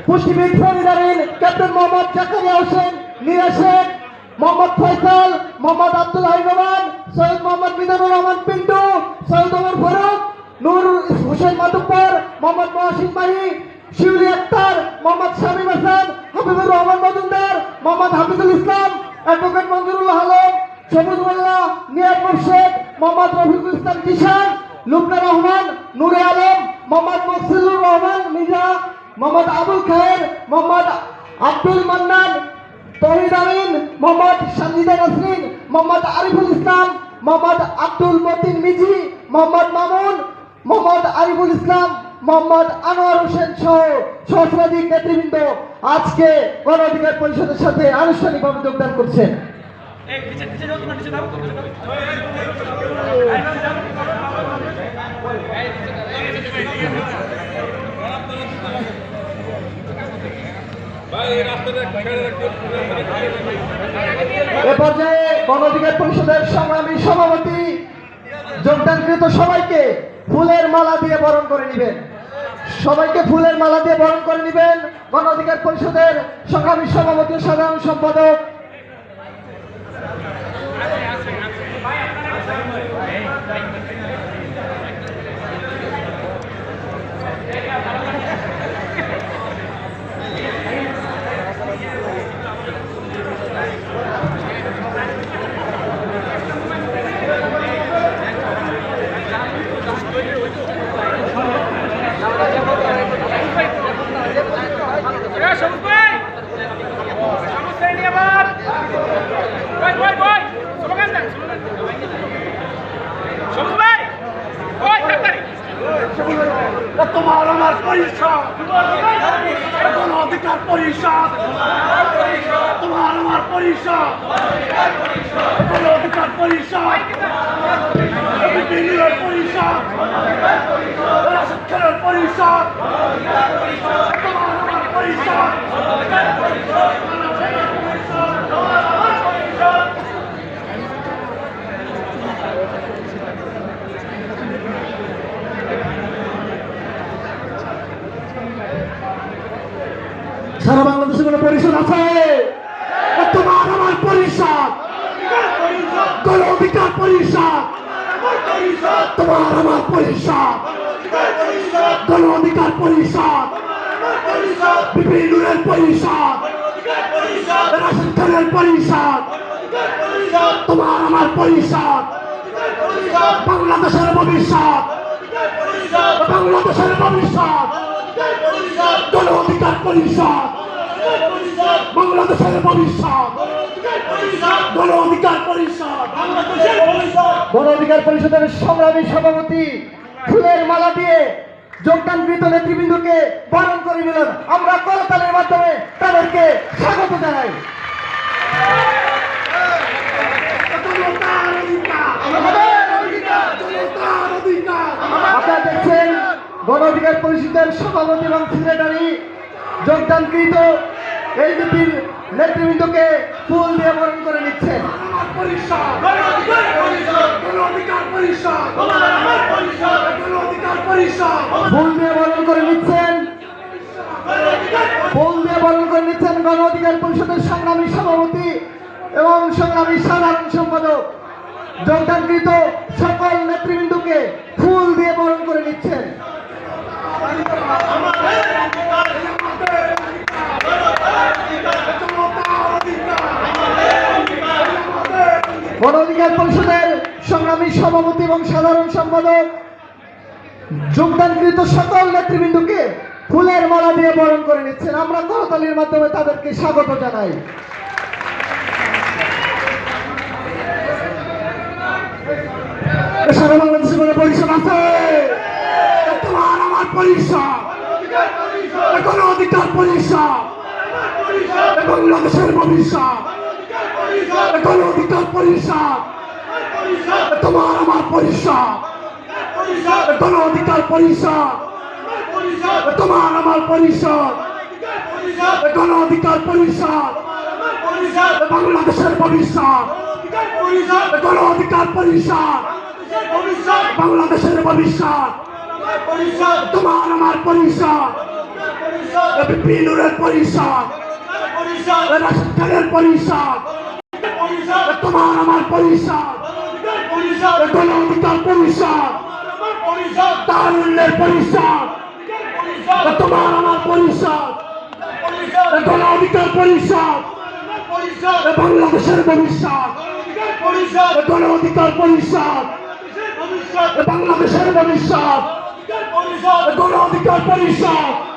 পুষ্টিবিদ ফরিদারিন captain Mohammad Zakaria Hossain, Meera Sheikh, Mohammad Faisal, Mohammad Abdul high Rahman, Syed Mohammad Mizanur Rahman Pintu, Syed Omar Faruk, নূর হোসেন মাতুব্বর, মোহাম্মদ মহসিন মাহি, শিউলি আক্তার, মোহাম্মদ শামীম হাসান, হাবিবুর রহমান মজুমদার, মোহাম্মদ হাফিজুল ইসলাম, advocate Manjurul Alam, সবুজ মোল্লা, নিয়াজ মোর্শেদ, মোহাম্মদ রফিকুল ইসলাম জিশান, লুবনা রহমান, নূরে আলম, মোহাম্মদ মফসিলুর রহমান মির্জা, মোহাম্মদ আবুল খায়ের, মোহাম্মদ আব্দুল মান্নান, তহিদ আমিন, মোহাম্মদ সানজিদা নাসরিন, মোহাম্মদ আরিফুল ইসলাম, মোহাম্মদ আব্দুল মতিন মিজি, মোহাম্মদ মামুন, মোহাম্মদ আরিফুল ইসলাম, মোহাম্মদ আনোয়ার হোসেন সহ সহস্রাধিক নেতৃবৃন্দ আজকে গণ অধিকার পরিষদের সাথে আনুষ্ঠানিকভাবে যোগদান করছেন। এ পর্যায়ে গণ অধিকার পরিষদের সংগ্রামী সভাপতি যোগদানকৃত সবাইকে ফুলের মালা দিয়ে বরণ করে নেবেন। সবাইকে ফুলের মালা দিয়ে বরণ করে নেবেন গণ অধিকার পরিষদের সংগ্রামী সভাপতি ও সাধারণ সম্পাদক। তোমার আমার পরিষদ, গণ অধিকার পরিষদ, তোমার আমার পরিষদ, গণ অধিকার পরিষদ, বিপিএলের পরিষদ, রাশেদ খানের পরিষদ, তোমার আমার পরিষদ, সারা বাংলাদেশে কোনো পরিষদ আছে? তোমার আমার পরিষদ, গণ অধিকার পরিষদ, তোমার আমার পরিষদ, গণ অধিকার পরিষদ, বিপিএলের পরিষদ, রাশেদ খানের পরিষদ, তোমার আমার পরিষদ, বাংলাদেশের ভবিষ্যৎ, বাংলাদেশের ভবিষ্যৎ, গণ অধিকার পরিষদ, বাংলাদেশের ভবিষ্যৎ, গণ অধিকার পরিষদ, গণ অধিকার পরিষদের সংগ্রামী সভাপতি ফুলের মালা দিয়ে যোগদানকৃত নেতৃবৃন্দকে বরণ করে নিলেন। আমরা করতালির মাধ্যমে তাদেরকে স্বাগত জানাই। আপনারা দেখছেন গণ অধিকার পরিষদের সভাপতি এবং সেক্রেটারি যোগদানকৃত এলডিপির নেতৃবৃন্দকে ফুল দিয়ে বরণ করে নিচ্ছেন। ফুল দিয়ে বরণ করে নিচ্ছেন, ফুল দিয়ে বরণ করে নিচ্ছেন গণ অধিকার পরিষদের সংগ্রামী সভাপতি এবং সংগ্রামী সাধারণ সম্পাদক। যোগদানকৃত সকল নেতৃবৃন্দকে ফুল দিয়ে বরণ করে নিচ্ছেন। গণ অধিকার পরিষদের সংগ্রামী সভাপতি এবং সাধারণ সম্পাদক যোগদানকৃত সকল নেতৃবৃন্দকে ফুলের মালা দিয়ে বরণ করে নিচ্ছেন। আমরা করতালির মাধ্যমে তাদেরকে স্বাগত জানাই। সারা বাংলাদেশে কোনো পরিষদ আছে? তোমার আমার পরিষদ, গণ অধিকার পরিষদ, বাংলাদেশের ভবিষ্যৎ, গণ অধিকার পরিষদ, তোমার আমার পরিষদ, গণ অধিকার পরিষদ, তোমার আমার পরিষদ, গণ অধিকার পরিষদ, বাংলাদেশের ভবিষ্যৎ, গণ অধিকার পরিষদ, বাংলাদেশের ভবিষ্যৎ, তোমার আমার পরিষদ, বিপিনুরের পরিষদ, রাশেদ খানের পরিষদ, তোমার আমার পরিষদ, গণ অধিকার পরিষদ, তারুণ্যের পরিষদ, তোমার আমার পরিষদ, গণ অধিকার পরিষদ, বাংলাদেশের ভবিষ্যৎ, গণ অধিকার পরিষদ, বাংলাদেশের ভবিষ্যৎ, গণ অধিকার পরিষদ।